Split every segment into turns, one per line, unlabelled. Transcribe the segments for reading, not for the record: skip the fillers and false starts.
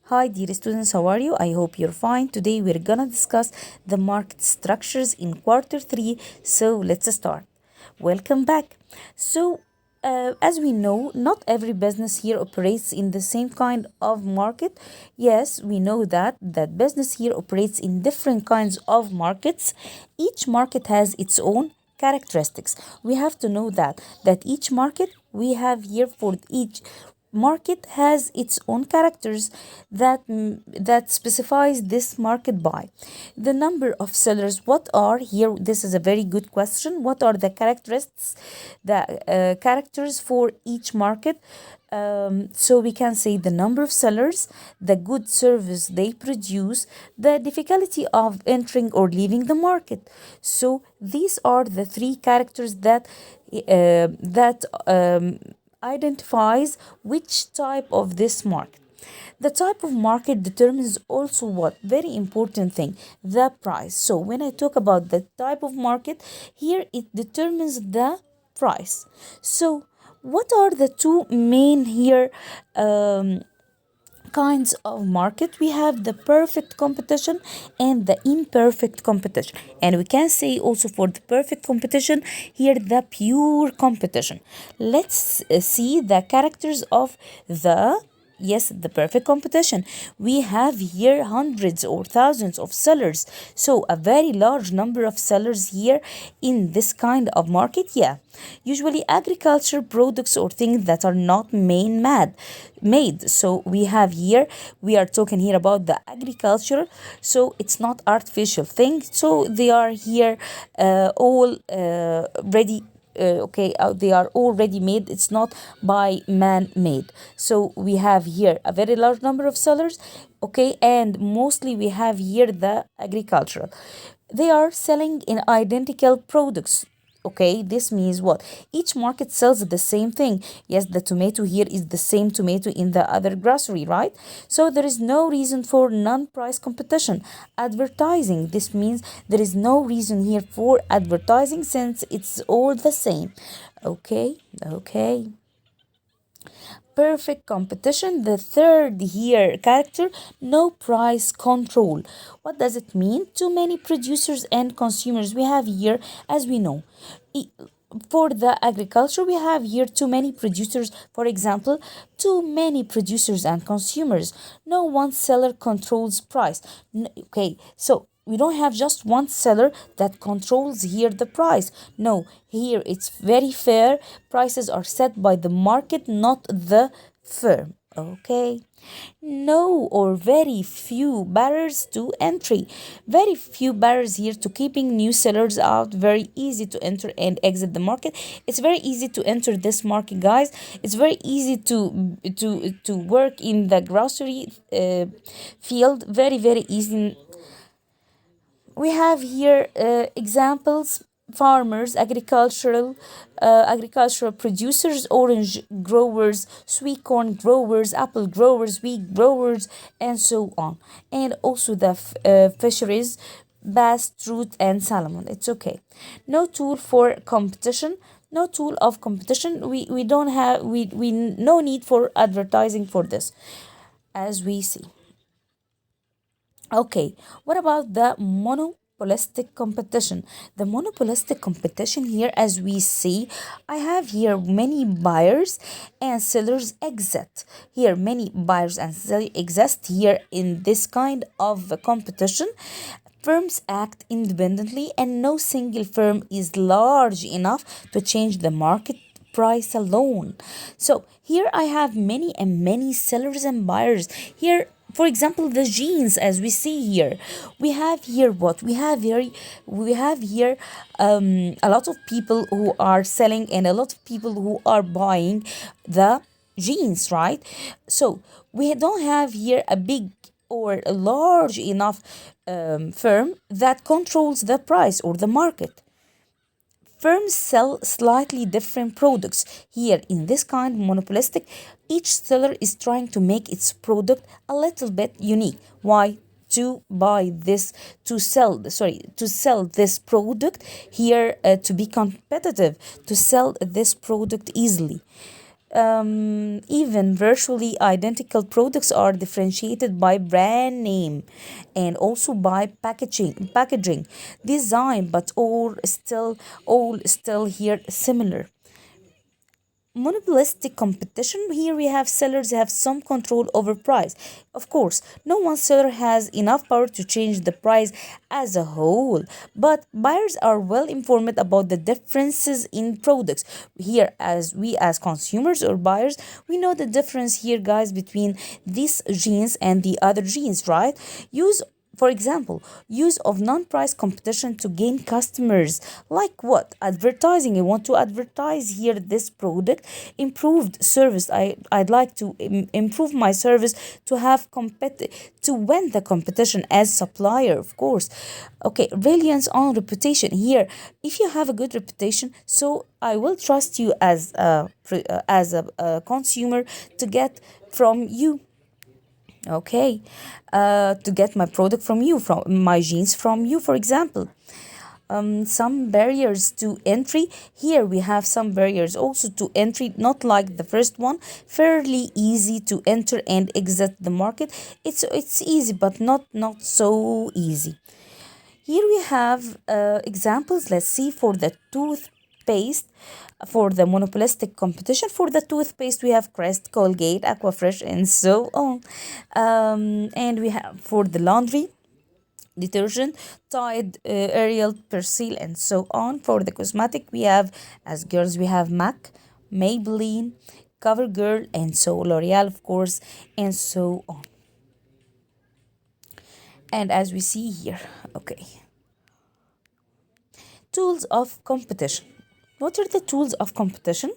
Hi, dear students, how are you? I hope you're fine. Today we're gonna discuss the market structures in quarter three. So let's start. Welcome back. As we know, not every business here operates in the same kind of market. Yes, we know that business here operates in different kinds of markets. Each market has its own characteristics. We have to know that each market we have here for each market has its own characters that specifies this market by the number of sellers. What are here, this is a very good question, what are the characteristics, the characters for each market? So we can say the number of sellers, the good service they produce, the difficulty of entering or leaving the market. So these are the three characters that identifies which type of this market. The type of market determines also what very important thing, the price. So when I talk about the type of market here, it determines the price. So what are the two main here kinds of market? We have the perfect competition and the imperfect competition, and we can say also for the perfect competition here the pure competition. Let's see the characters of the, yes, the perfect competition. We have here hundreds or thousands of sellers, so a very large number of sellers here in this kind of market. Yeah, usually agriculture products or things that are not made. So we have here, we are talking here about the agriculture, so it's not artificial thing, so they are here all ready. They are already made, it's not by man made. So we have here a very large number of sellers, okay, and mostly we have here the agricultural, they are selling in identical products. Okay, this means what? Each market sells the same thing. Yes, the tomato here is the same tomato in the other grocery, right? So there is no reason for non-price competition. Advertising, this means there is no reason here for advertising since it's all the same. Okay. Perfect competition, the third here character, no price control. What does it mean? Too many producers and consumers. We have here, as we know, i- for the agriculture, we have here too many producers. For example, too many producers and consumers. No one seller controls price. Okay, so we don't have just one seller that controls here the price. No, here it's very fair. Prices are set by the market, not the firm. Okay. No or very few barriers to entry. Very few barriers here to keeping new sellers out. Very easy to enter and exit the market. It's very easy to enter this market, guys. It's very easy to work in the grocery field. Very easy. We have here examples: farmers, agricultural producers, orange growers, sweet corn growers, apple growers, wheat growers, and so on. And also the fisheries, bass, trout, and salmon. It's okay. No tool for competition. No tool of competition. We don't have we no need for advertising for this, as we see. Okay, what about the monopolistic competition? The monopolistic competition here, as we see, I have here many buyers and sellers exist. Here, many buyers and sellers exist here in this kind of competition. Firms act independently, and no single firm is large enough to change the market price alone. So here I have many and many sellers and buyers. Here, for example, the jeans, as we see here, we have here what we have here a lot of people who are selling and a lot of people who are buying the jeans, right? So we don't have here a big or a large enough firm that controls the price or the market. Firms sell slightly different products. Here, in this kind of monopolistic, each seller is trying to make its product a little bit unique. Why? To buy this, to sell this product here, to be competitive, to sell this product easily. Even virtually identical products are differentiated by brand name and also by packaging design, but all still here similar. Monopolistic competition, here we have sellers have some control over price. Of course, no one seller has enough power to change the price as a whole, but buyers are well informed about the differences in products. Here, as we as consumers or buyers, we know the difference here, guys, between these jeans and the other jeans, right? Use for example, use of non-price competition to gain customers. Like what? Advertising. I want to advertise here this product. Improved service. I'd like to improve my service to have to win the competition as supplier, of course. Okay, reliance on reputation. Here, if you have a good reputation, so I will trust you as a consumer to get from you. Okay, to get my product from you, from my jeans from you, for example. Some barriers to entry. Here we have some barriers also to entry, not like the first one. Fairly easy to enter and exit the market. It's easy, but not so easy. Here we have examples. Let's see for the toothpaste. For the monopolistic competition, for the toothpaste, we have Crest, Colgate, Aquafresh, and so on. And we have for the laundry detergent, Tide, Ariel, Persil, and so on. For the cosmetic, we have, as girls, we have MAC, Maybelline, CoverGirl, and so L'Oreal, of course, and so on. And as we see here, okay, tools of competition. What are the tools of competition?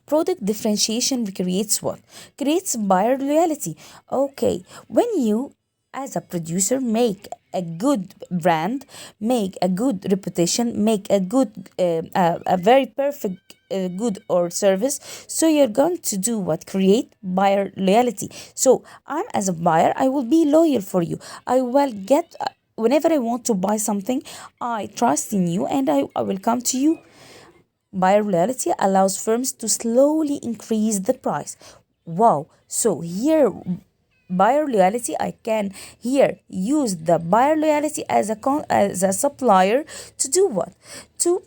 Product differentiation creates what? Creates buyer loyalty. Okay, when you as a producer make a good brand, make a good reputation, make a good, a very perfect good or service, so you're going to do what? Create buyer loyalty. So I'm as a buyer, I will be loyal for you. I will get. Whenever I want to buy something, I trust in you and I will come to you. Buyer loyalty allows firms to slowly increase the price. Wow. So here buyer loyalty, I can here use the buyer loyalty as a supplier to do what? To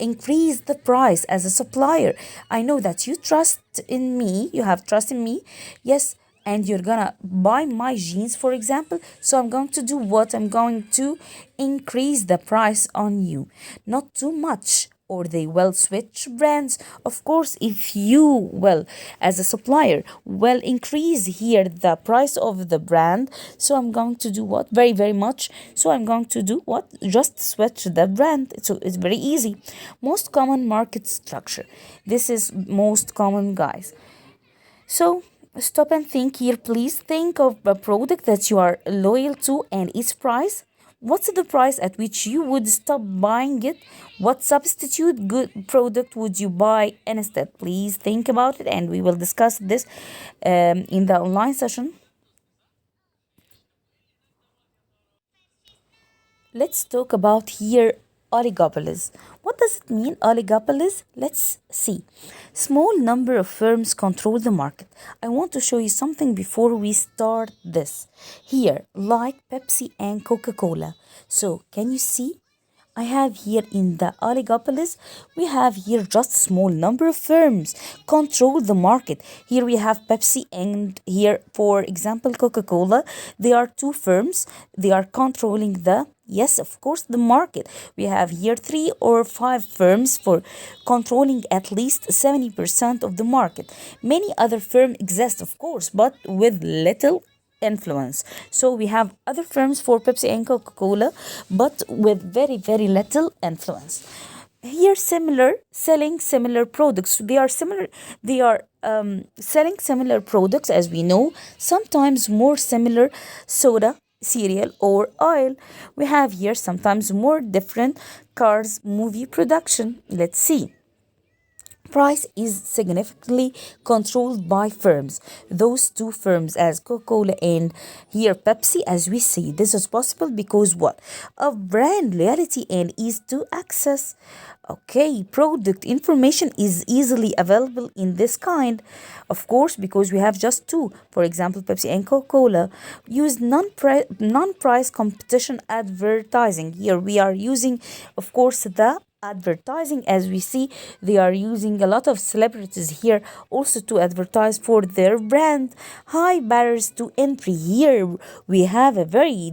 increase the price as a supplier. I know that you trust in me, you have trust in me. Yes, and you're gonna buy my jeans, for example, so I'm going to do what? I'm going to increase the price on you, not too much, or they will switch brands. Of course, if you will as a supplier will increase here the price of the brand, so I'm going to do what? Very very much, so I'm going to do what? Just switch the brand. So it's very easy. Most common market structure. This is most common, guys. So stop and think here, please. Think of a product that you are loyal to and its price. What's the price at which you would stop buying it? What substitute good product would you buy instead? Please think about it, and we will discuss this in the online session. Let's talk about here oligopolies. What does it mean, oligopolies? Let's see. Small number of firms control the market. I want to show you something before we start this. Here, like Pepsi and Coca-Cola. So, can you see? I have here in the oligopolies, we have here just small number of firms control the market. Here we have Pepsi and here, for example, Coca-Cola. They are two firms. They are controlling the, yes, of course, the market. We have here three or five firms for controlling at least 70% of the market. Many other firms exist, of course, but with little influence. So we have other firms for Pepsi and Coca-Cola, but with very, very little influence. Here, similar, selling similar products. They are similar. They are selling similar products, as we know. Sometimes more similar soda, cereal, or oil. We have here sometimes more different cars, movie production. Let's see. price is significantly controlled by firms. Those two firms as Coca-Cola and here Pepsi, as we see. This is possible because what? Of brand loyalty and ease to access. Okay, product information is easily available in this kind. Of course, because we have just two. For example, Pepsi and Coca-Cola use non-price competition advertising. Here we are using, of course, the advertising. As we see, they are using a lot of celebrities here also to advertise for their brand. High barriers to entry. Here we have a very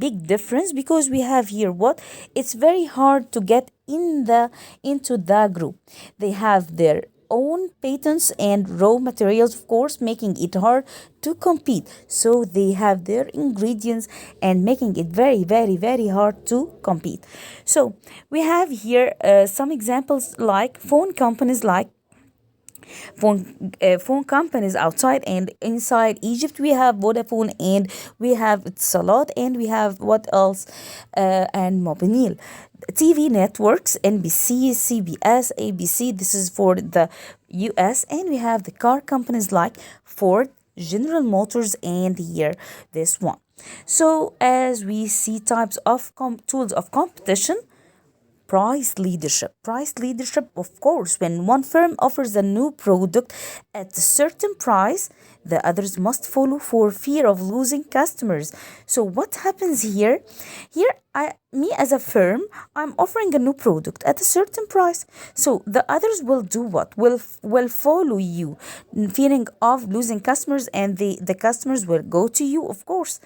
big difference, because we have here what? It's very hard to get into the group. They have their own patents and raw materials, of course, making it hard to compete. So they have their ingredients and making it very hard to compete. So we have here some examples like phone companies outside and inside Egypt. We have Vodafone and we have Salat and we have what else? And Mobil. TV networks, NBC, CBS, ABC. This is for the US. And we have the car companies like Ford, General Motors, and here this one. So as we see types of tools of competition, price leadership. Price leadership, of course, when one firm offers a new product at a certain price, the others must follow for fear of losing customers. So what happens here? Here, me as a firm, I'm offering a new product at a certain price. So the others will do what? Will follow you, fearing of losing customers, and the customers will go to you, of course.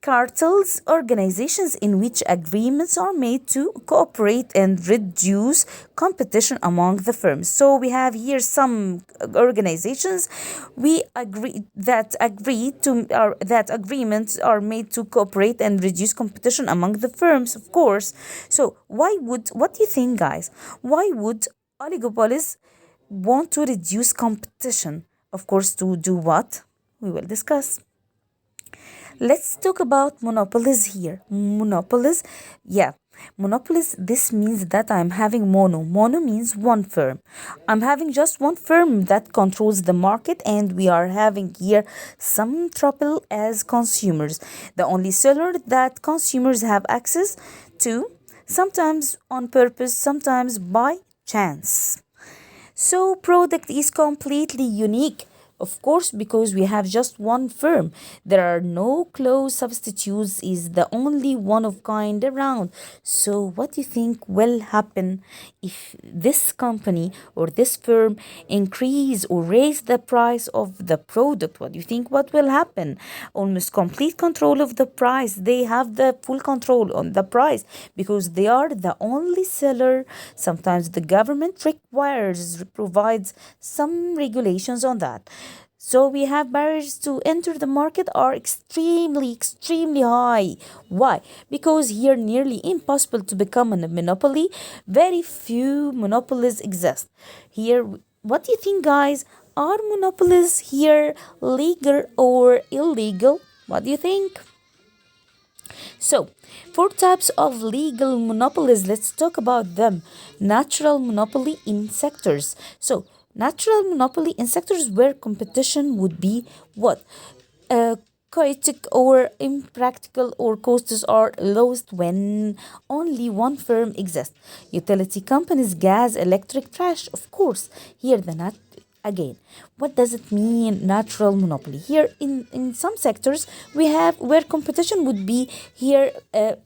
Cartels, organizations in which agreements are made to cooperate and reduce competition among the firms. So we have here some organizations that agreements are made to cooperate and reduce competition among the firms, of course. So what do you think, guys? Why would oligopolies want to reduce competition? Of course, to do what? We will discuss. Let's talk about monopolies here. Monopolies, yeah. Monopolies, this means that I'm having mono. Mono means one firm. I'm having just one firm that controls the market, and we are having here some trouble as consumers. The only seller that consumers have access to, sometimes on purpose, sometimes by chance. So product is completely unique. Of course, because we have just one firm. There are no close substitutes, is the only one of kind around. So what do you think will happen if this company or this firm increase or raise the price of the product? What do you think what will happen? Almost complete control of the price. They have the full control on the price because they are the only seller. Sometimes the government provides some regulations on that. So we have barriers to enter the market are extremely high. Why? Because here nearly impossible to become a monopoly. Very few monopolies exist. Here, what do you think, guys? Are monopolies here legal or illegal? What do you think? So, four types of legal monopolies. Let's talk about them. Natural monopoly in sectors. So, natural monopoly in sectors where competition would be what? Chaotic or impractical, or costs are lowest when only one firm exists. Utility companies, gas, electric, trash, of course. Here the again, what does it mean, natural monopoly? Here in some sectors we have where competition would be here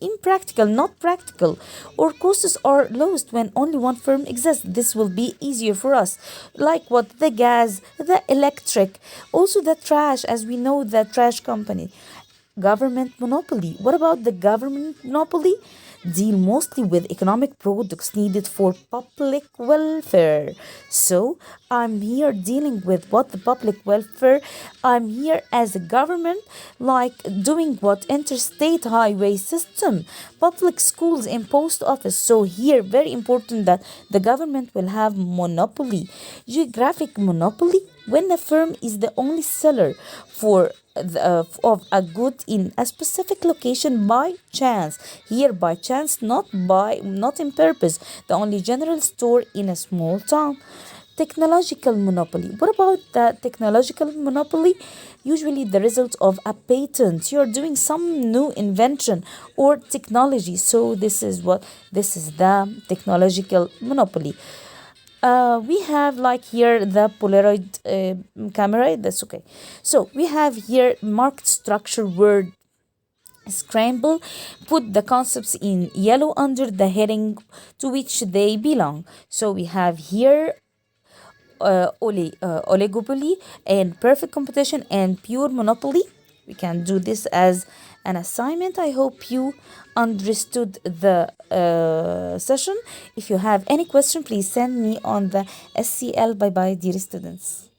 impractical, not practical, or costs are lowest when only one firm exists. This will be easier for us, like what? The gas, the electric, also the trash, as we know, the trash company. Government monopoly. What about the government monopoly? Deal mostly with economic products needed for public welfare. So I'm here dealing with what? The public welfare. I'm here as a government, like doing what? Interstate highway system, public schools, and post office. So here, very important that the government will have monopoly. Geographic monopoly. when a firm is the only seller of a good in a specific location by chance. Here by chance, not in purpose. The only general store in a small town. Technological monopoly. What about the technological monopoly? Usually the result of a patent. You're doing some new invention or technology. So this is the technological monopoly. We have like here the Polaroid camera. That's okay. So we have here marked structure word scramble. Put the concepts in yellow under the heading to which they belong. So we have here oligopoly and perfect competition and pure monopoly. We can do this as an assignment. I hope you understood the session. If you have any question, please send me on the SCL. Bye bye, dear students.